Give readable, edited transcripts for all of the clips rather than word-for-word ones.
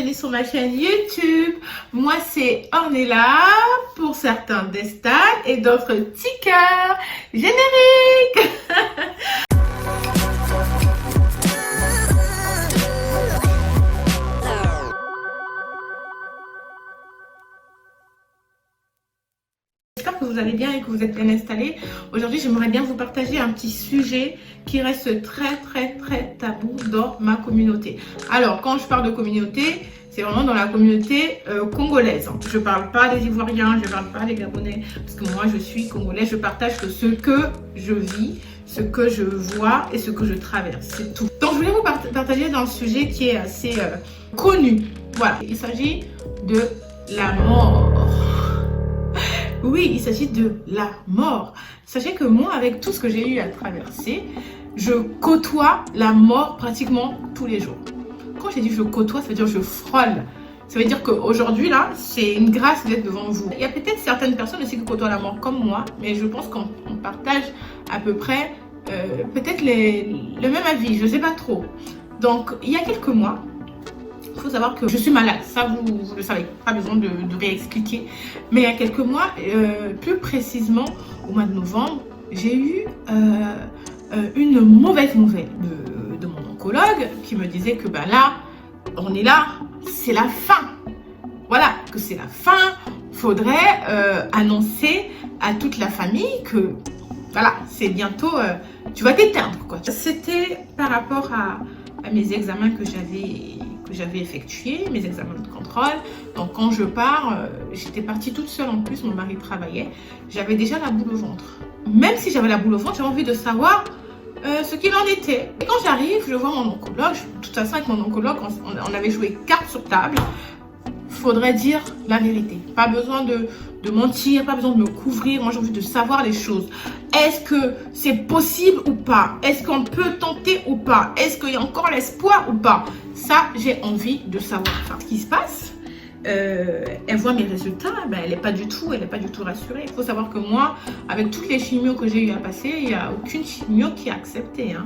bienvenue sur ma chaîne YouTube. Moi c'est Ornella, pour certains Destal et d'autres Tika. Générique. J'espère que vous allez bien et que vous êtes bien installés. Aujourd'hui, j'aimerais bien vous partager un petit sujet qui reste très tabou dans ma communauté. Alors, quand je parle de communauté, c'est vraiment dans la communauté congolaise. Je ne parle pas des Ivoiriens, je ne parle pas des Gabonais, parce que moi, je suis congolaise. Je partage que ce que je vis, ce que je vois et ce que je traverse. C'est tout. Donc, je voulais vous partager dans un sujet qui est assez connu. Voilà, il s'agit de la mort. Oui, il s'agit de la mort. Sachez que moi, avec tout ce que j'ai eu à traverser, je côtoie la mort pratiquement tous les jours. Quand j'ai dit je côtoie, ça veut dire je frôle. Ça veut dire qu'aujourd'hui, là, c'est une grâce d'être devant vous. Il y a peut-être certaines personnes aussi qui côtoient la mort comme moi, mais je pense qu'on partage à peu près peut-être le même avis, je ne sais pas trop. Donc, il y a quelques mois, il faut savoir que je suis malade, ça vous le savez, pas besoin de réexpliquer. Mais il y a quelques mois, plus précisément au mois de novembre, j'ai eu une mauvaise nouvelle de mon oncologue qui me disait que ben là, on est là, c'est la fin. Voilà, que c'est la fin. Faudrait annoncer à toute la famille que voilà, c'est bientôt, tu vas t'éteindre quoi. C'était par rapport à mes examens que j'avais effectués, mes examens de contrôle. Donc quand je pars, j'étais partie toute seule en plus, mon mari travaillait. J'avais déjà la boule au ventre. Même si j'avais la boule au ventre, j'avais envie de savoir ce qu'il en était. Et quand j'arrive, je vois mon oncologue. De toute façon, avec mon oncologue, on avait joué carte sur table. Faudrait dire la vérité. Pas besoin de mentir, pas besoin de me couvrir. Moi, j'ai envie de savoir les choses. Est-ce que c'est possible ou pas? Est-ce qu'on peut tenter ou pas? Est-ce qu'il y a encore l'espoir ou pas? Ça, j'ai envie de savoir. Enfin, ce qui se passe, elle voit mes résultats, ben, elle n'est pas du tout rassurée. Il faut savoir que moi, avec toutes les chimios que j'ai eu à passer, il n'y a aucune chimio qui a accepté. Hein.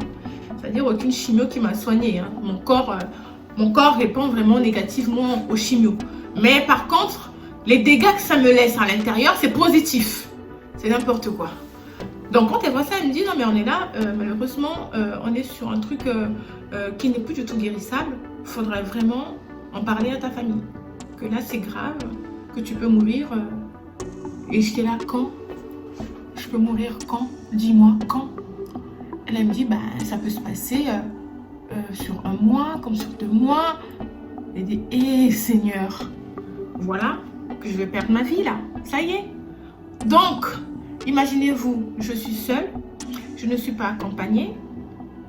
C'est-à-dire aucune chimio qui m'a soignée. Hein. Mon corps répond vraiment négativement aux chimios. Mais par contre, les dégâts que ça me laisse à l'intérieur, c'est positif. C'est n'importe quoi. Donc quand elle voit ça, elle me dit non mais on est là, malheureusement, on est sur un truc qui n'est plus du tout guérissable. Il faudrait vraiment en parler à ta famille. Que là c'est grave, que tu peux mourir. Et j'étais là, quand? Je peux mourir quand? Dis-moi, quand? Elle me dit, bah, ça peut se passer sur un mois, comme sur 2 mois. Elle dit, hé Seigneur, voilà que je vais perdre ma vie là, ça y est. Donc, imaginez-vous, je suis seule, je ne suis pas accompagnée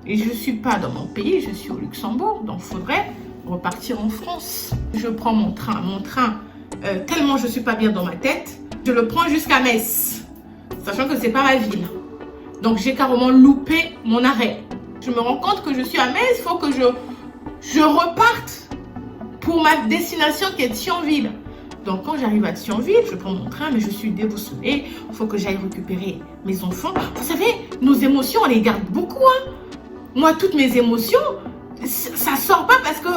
et je ne suis pas dans mon pays, je suis au Luxembourg, donc il faudrait repartir en France. Je prends mon train, tellement je ne suis pas bien dans ma tête, je le prends jusqu'à Metz, sachant que c'est pas ma ville. Donc j'ai carrément loupé mon arrêt. Je me rends compte que je suis à Metz, il faut que je reparte pour ma destination qui est Thionville. Donc quand j'arrive à Thionville, je prends mon train, mais je suis déboussolée. Il faut que j'aille récupérer mes enfants. Vous savez, nos émotions, on les garde beaucoup. Hein. Moi, toutes mes émotions, ça sort pas parce que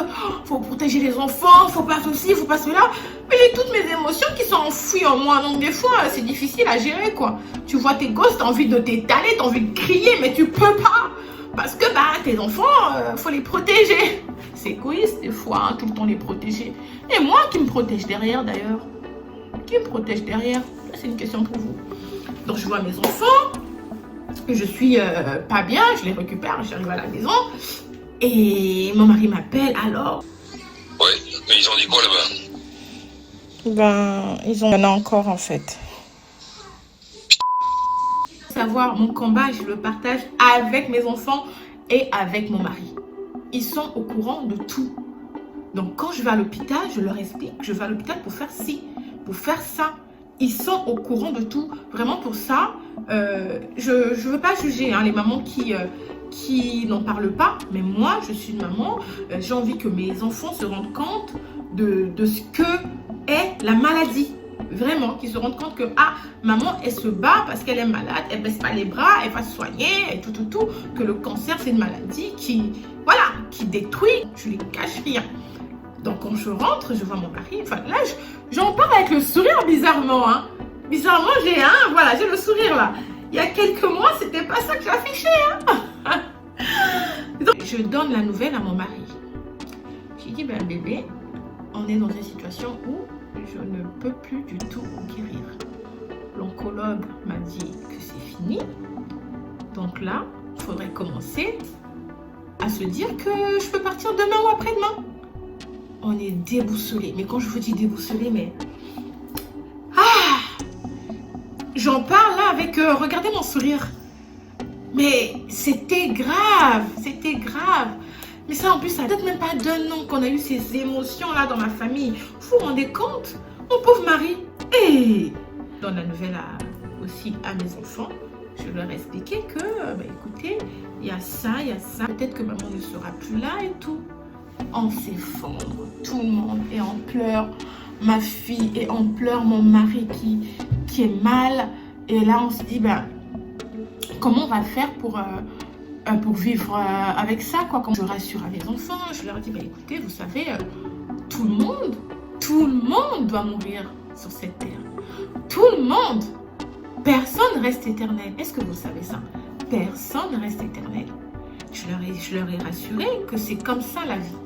faut protéger les enfants, faut pas ceci, faut pas cela. Mais j'ai toutes mes émotions qui sont enfouies en moi. Donc des fois, c'est difficile à gérer quoi. Tu vois tes gosses, t'as envie de t'étaler, t'as envie de crier, mais tu peux pas. Parce que bah, tes enfants, faut les protéger. C'est égoïste des fois, hein, tout le temps les protéger. Et moi, qui me protège derrière d'ailleurs? Qui me protège derrière? C'est une question pour vous. Donc je vois mes enfants, je suis pas bien, je les récupère, j'arrive à la maison. Et mon mari m'appelle, alors. Ouais, mais ils ont dit quoi là-bas? Ben, il y en a encore en fait. Savoir mon combat, je le partage avec mes enfants et avec mon mari. Ils sont au courant de tout. Donc quand je vais à l'hôpital, je leur explique que je vais à l'hôpital pour faire ci, pour faire ça. Ils sont au courant de tout. Vraiment pour ça, je ne veux pas juger hein, les mamans qui n'en parlent pas. Mais moi, je suis une maman. J'ai envie que mes enfants se rendent compte de ce que est la maladie. Vraiment, qu'ils se rendent compte que ah, maman, elle se bat parce qu'elle est malade, elle baisse pas les bras, elle va se soigner, et tout. Que le cancer, c'est une maladie qui, voilà, qui détruit. Je ne les cache rien. Donc quand je rentre, je vois mon mari. Enfin là, j'en parle avec le sourire bizarrement. Hein. Bizarrement, j'ai le sourire là. Il y a quelques mois, c'était pas ça que j'affichais. Hein. Donc, je donne la nouvelle à mon mari. J'ai dit, ben bébé, on est dans une situation où je ne peux plus du tout guérir. L'oncologue m'a dit que c'est fini. Donc là, il faudrait commencer à se dire que je peux partir demain ou après-demain. On est déboussolé. Mais quand je vous dis déboussolé, mais... J'en parle là avec... regardez mon sourire. Mais c'était grave. C'était grave. Mais ça, en plus, ça date même pas d'un an qu'on a eu ces émotions-là dans ma famille. Vous vous rendez compte? Mon pauvre mari. Et dans la nouvelle aussi à mes enfants, je leur ai expliqué que, écoutez, il y a ça. Peut-être que maman ne sera plus là et tout. On s'effondre. Tout le monde est en pleurs. Ma fille est en pleurs. Mon mari qui est mal. Et là, on se dit, comment on va faire pour vivre avec ça, quoi. Quand je rassure à mes enfants, je leur dis, écoutez, vous savez, tout le monde doit mourir sur cette terre. Tout le monde. Personne ne reste éternel. Est-ce que vous savez ça? Personne ne reste éternel. Je leur ai rassuré que c'est comme ça la vie.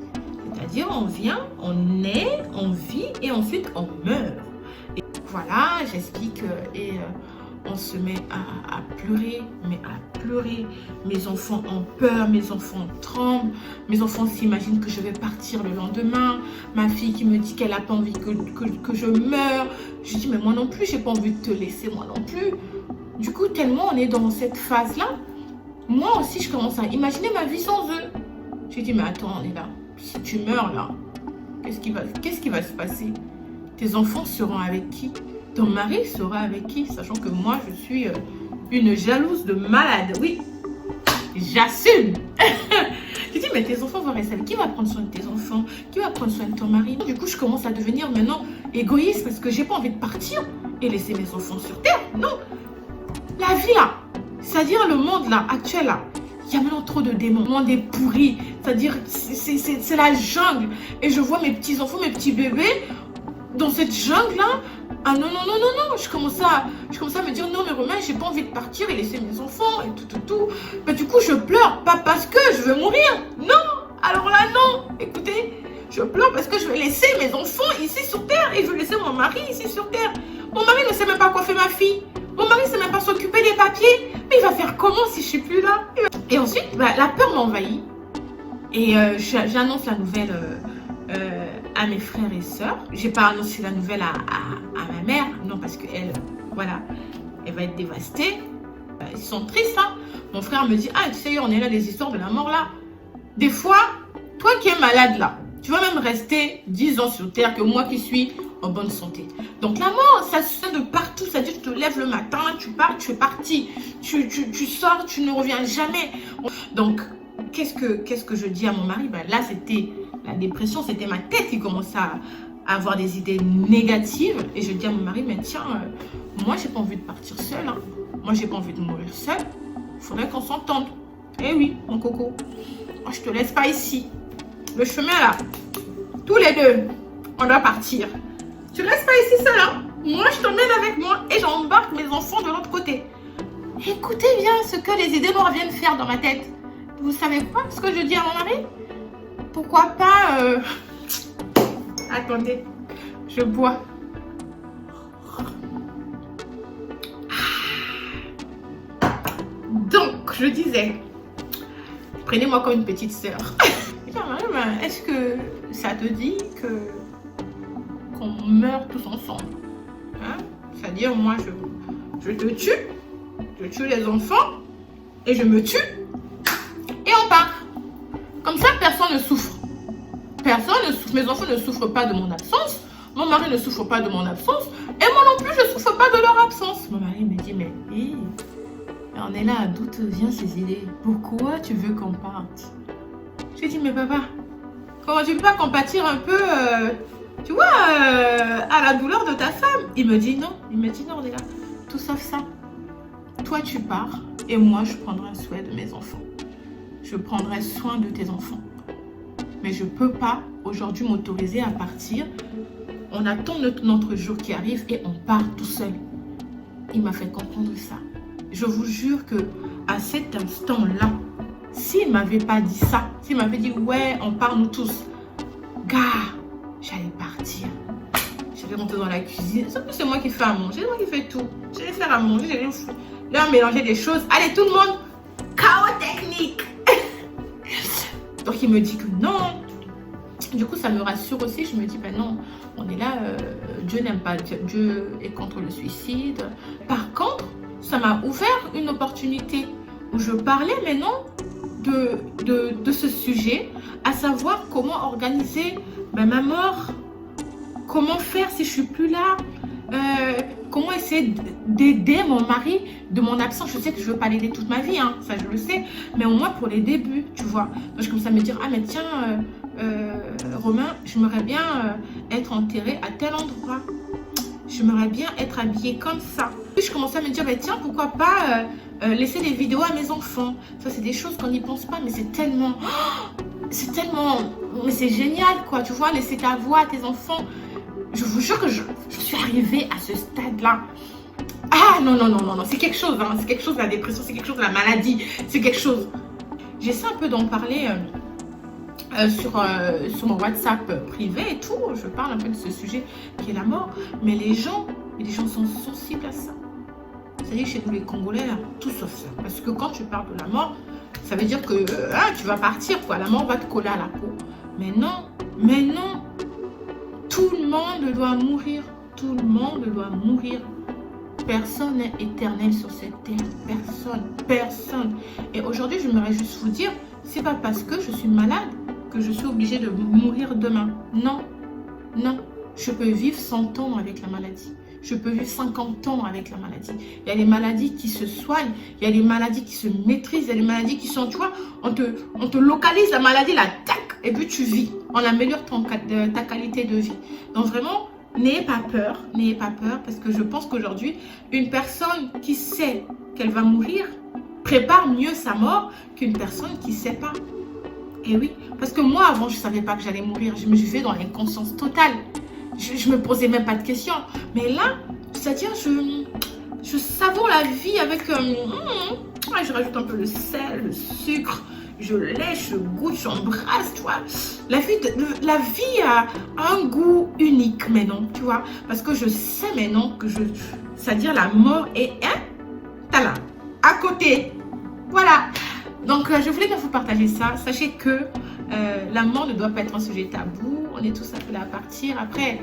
C'est-à-dire, on vient, on naît, on vit et ensuite on meurt. Et voilà, j'explique et on se met à pleurer, mais à pleurer. Mes enfants ont peur, mes enfants tremblent, mes enfants s'imaginent que je vais partir le lendemain. Ma fille qui me dit qu'elle n'a pas envie que je meure. Je dis, mais moi non plus, j'ai pas envie de te laisser, moi non plus. Du coup, tellement on est dans cette phase-là, moi aussi, je commence à imaginer ma vie sans eux. J'ai dit, mais attends, on est là. Si tu meurs là, qu'est-ce qui va se passer? Tes enfants seront avec qui? Ton mari sera avec qui? Sachant que moi, je suis une jalouse de malade. Oui, j'assume. Je dis, mais tes enfants vont rester avec qui? Va prendre soin de tes enfants? Qui va prendre soin de ton mari? Du coup, je commence à devenir maintenant égoïste parce que j'ai pas envie de partir et laisser mes enfants sur terre. Non. La vie là, c'est-à-dire le monde là, actuel là, il y a maintenant trop de démons. Le monde est pourri. C'est-à-dire, c'est la jungle. Et je vois mes petits-enfants, mes petits bébés dans cette jungle-là. Ah non. Je commence à me dire, non, mais Romain, j'ai pas envie de partir et laisser mes enfants et tout. Mais du coup, je pleure. Pas parce que je veux mourir. Non. Alors là, non. Écoutez, je pleure parce que je vais laisser mes enfants ici sur terre. Et je vais laisser mon mari ici sur terre. Mon mari ne sait même pas coiffer ma fille. Mon mari ne sait même pas s'occuper des papiers. Mais il va faire comment si je suis plus là? Et ensuite, la peur m'envahit. Et j'annonce la nouvelle à mes frères et sœurs. J'ai pas annoncé la nouvelle à ma mère. Non, parce qu'elle, voilà, elle va être dévastée. Ils sont tristes, hein. Mon frère me dit, tu sais, on est là, les histoires de la mort, là. Des fois, toi qui es malade, là, tu vas même rester 10 ans sur terre que moi qui suis en bonne santé. Donc la mort, ça se fait de partout. C'est-à-dire que tu te lèves le matin, tu pars, tu es parti. Tu sors, tu ne reviens jamais. Donc, qu'est-ce que je dis à mon mari? Là, c'était la dépression, c'était ma tête qui commençait à avoir des idées négatives. Et je dis à mon mari, mais tiens, moi, j'ai pas envie de partir seule. Hein. Moi, j'ai pas envie de mourir seule. Il faudrait qu'on s'entende. Eh oui, mon coco. Moi, je te laisse pas ici. Le chemin, là, tous les deux, on doit partir. Tu restes pas ici seule, hein. Moi, je t'emmène avec moi et j'embarque mes enfants de l'autre côté. Écoutez bien ce que les idées noires viennent faire dans ma tête. Vous savez quoi, ce que je dis à mon mari? Pourquoi pas... Attendez, je bois. Donc, je disais, prenez-moi comme une petite sœur. Est-ce que ça te dit qu'on meurt tous ensemble, hein? C'est-à-dire, moi, je te tue, je tue les enfants, et je me tue, et on part. Comme ça, personne ne souffre. Personne ne souffre. Mes enfants ne souffrent pas de mon absence. Mon mari ne souffre pas de mon absence. Et moi non plus, je ne souffre pas de leur absence. Mon mari me dit, mais on est là, d'où te viennent ces idées? Pourquoi tu veux qu'on parte? Je lui dis, mais papa, comment tu peux pas compatir un peu, tu vois, à la douleur de ta femme? Il me dit non, on est là, tout sauf ça. Toi, tu pars et moi, je prendrai soin de mes enfants. Je prendrai soin de tes enfants. Mais je peux pas aujourd'hui m'autoriser à partir. On attend notre jour qui arrive et on part tout seul. Il m'a fait comprendre ça. Je vous jure que à cet instant-là, s'il m'avait pas dit ça, s'il m'avait dit ouais, on part nous tous, gars, j'allais partir. J'allais rentrer dans la cuisine. C'est moi qui fais à manger, c'est moi qui fais tout. J'allais faire à manger, j'allais leur mélanger des choses. Allez, tout le monde, chaos technique. Donc il me dit que non. Du coup, ça me rassure aussi. Je me dis, ben non, on est là, Dieu n'aime pas, Dieu est contre le suicide. Par contre, ça m'a ouvert une opportunité où je parlais maintenant de ce sujet, à savoir comment organiser ma mort, comment faire si je suis plus là, comment essayer d'aider mon mari de mon absence. Je sais que je ne veux pas l'aider toute ma vie, hein, ça je le sais, mais au moins pour les débuts, tu vois. Donc je commence à me dire, ah mais tiens, Romain, j'aimerais bien être enterrée à tel endroit. J'aimerais bien être habillée comme ça. Puis je commençais à me dire, bah, tiens, pourquoi pas laisser des vidéos à mes enfants. Ça, c'est des choses qu'on n'y pense pas, mais c'est tellement... mais c'est génial, quoi. Tu vois, laisser ta voix à tes enfants. Je vous jure que je suis arrivée à ce stade-là. Ah, non, c'est quelque chose, hein. C'est quelque chose, la dépression, c'est quelque chose, la maladie, c'est quelque chose. J'essaie un peu d'en parler... sur mon WhatsApp privé et tout, je parle un peu de ce sujet qui est la mort, mais les gens sont sensibles à ça. C'est-à-dire chez nous les Congolais, là, tout sauf ça. Parce que quand tu parles de la mort, ça veut dire que tu vas partir, quoi. La mort va te coller à la peau. Mais non, tout le monde doit mourir. Tout le monde doit mourir. Personne n'est éternel sur cette terre. Personne. Et aujourd'hui, j'aimerais juste vous dire, c'est pas parce que je suis malade que je suis obligée de mourir demain. Non. Je peux vivre 100 ans avec la maladie. Je peux vivre 50 ans avec la maladie. Il y a des maladies qui se soignent. Il y a des maladies qui se maîtrisent. Il y a des maladies qui sont, tu vois, on te localise la maladie, la tac, et puis tu vis. On améliore ta qualité de vie. Donc vraiment, n'ayez pas peur, parce que je pense qu'aujourd'hui, une personne qui sait qu'elle va mourir prépare mieux sa mort qu'une personne qui ne sait pas. Et oui, parce que moi, avant, je ne savais pas que j'allais mourir. Je me vivais dans l'inconscience totale. Je ne me posais même pas de questions. Mais là, c'est-à-dire, je savoure la vie avec... je rajoute un peu le sel, le sucre, je lèche, je goûte, j'embrasse, tu vois. La vie a un goût unique maintenant, tu vois. Parce que je sais maintenant que c'est-à-dire la mort est... t'as là, à côté. Voilà. Donc, je voulais bien vous partager ça. Sachez que la mort ne doit pas être un sujet tabou. On est tous appelés à partir. Après,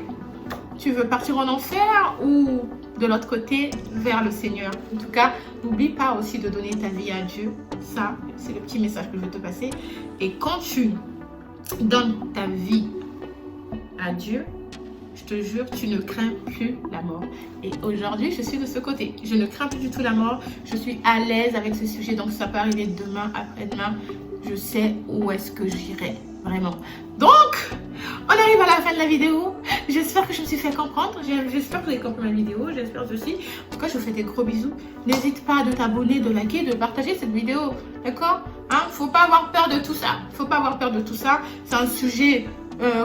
tu veux partir en enfer ou de l'autre côté, vers le Seigneur. En tout cas, n'oublie pas aussi de donner ta vie à Dieu. Ça, c'est le petit message que je veux te passer. Et quand tu donnes ta vie à Dieu, je te jure, tu ne crains plus la mort. Et aujourd'hui, je suis de ce côté. Je ne crains plus du tout la mort. Je suis à l'aise avec ce sujet. Donc, ça peut arriver demain, après-demain. Je sais où est-ce que j'irai. Vraiment. Donc, on arrive à la fin de la vidéo. J'espère que je me suis fait comprendre. J'espère que vous avez compris ma vidéo. J'espère aussi. En tout cas, je vous fais des gros bisous. N'hésite pas de t'abonner, de liker, de partager cette vidéo. D'accord? Faut pas avoir peur de tout ça. Faut pas avoir peur de tout ça. C'est un sujet...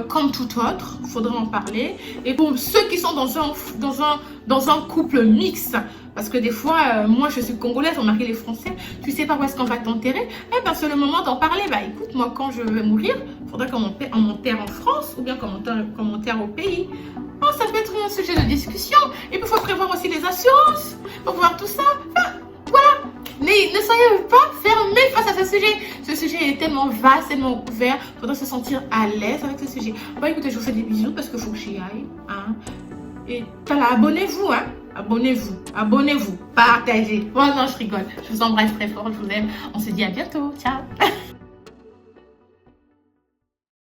comme tout autre, il faudra en parler. Et pour ceux qui sont dans un couple mixte, parce que des fois, moi je suis congolaise, on marie les Français, tu sais pas où est-ce qu'on va t'enterrer, eh ben c'est le moment d'en parler. Bah écoute, moi quand je vais mourir, il faudra qu'on m'enterre en France ou bien qu'on m'enterre au pays. Oh, ça peut être un sujet de discussion. Et puis il faut prévoir aussi les assurances, pour voir tout ça. Enfin, voilà. Mais ne soyez pas fermés face à ce sujet. Ce sujet est tellement vaste, tellement ouvert. Il faudra se sentir à l'aise avec ce sujet. Bon, écoutez, je vous fais des bisous parce qu'il faut que j'y aille. Et voilà, abonnez-vous. Abonnez-vous. Partagez. Bon, non, je rigole. Je vous embrasse très fort. Je vous aime. On se dit à bientôt. Ciao.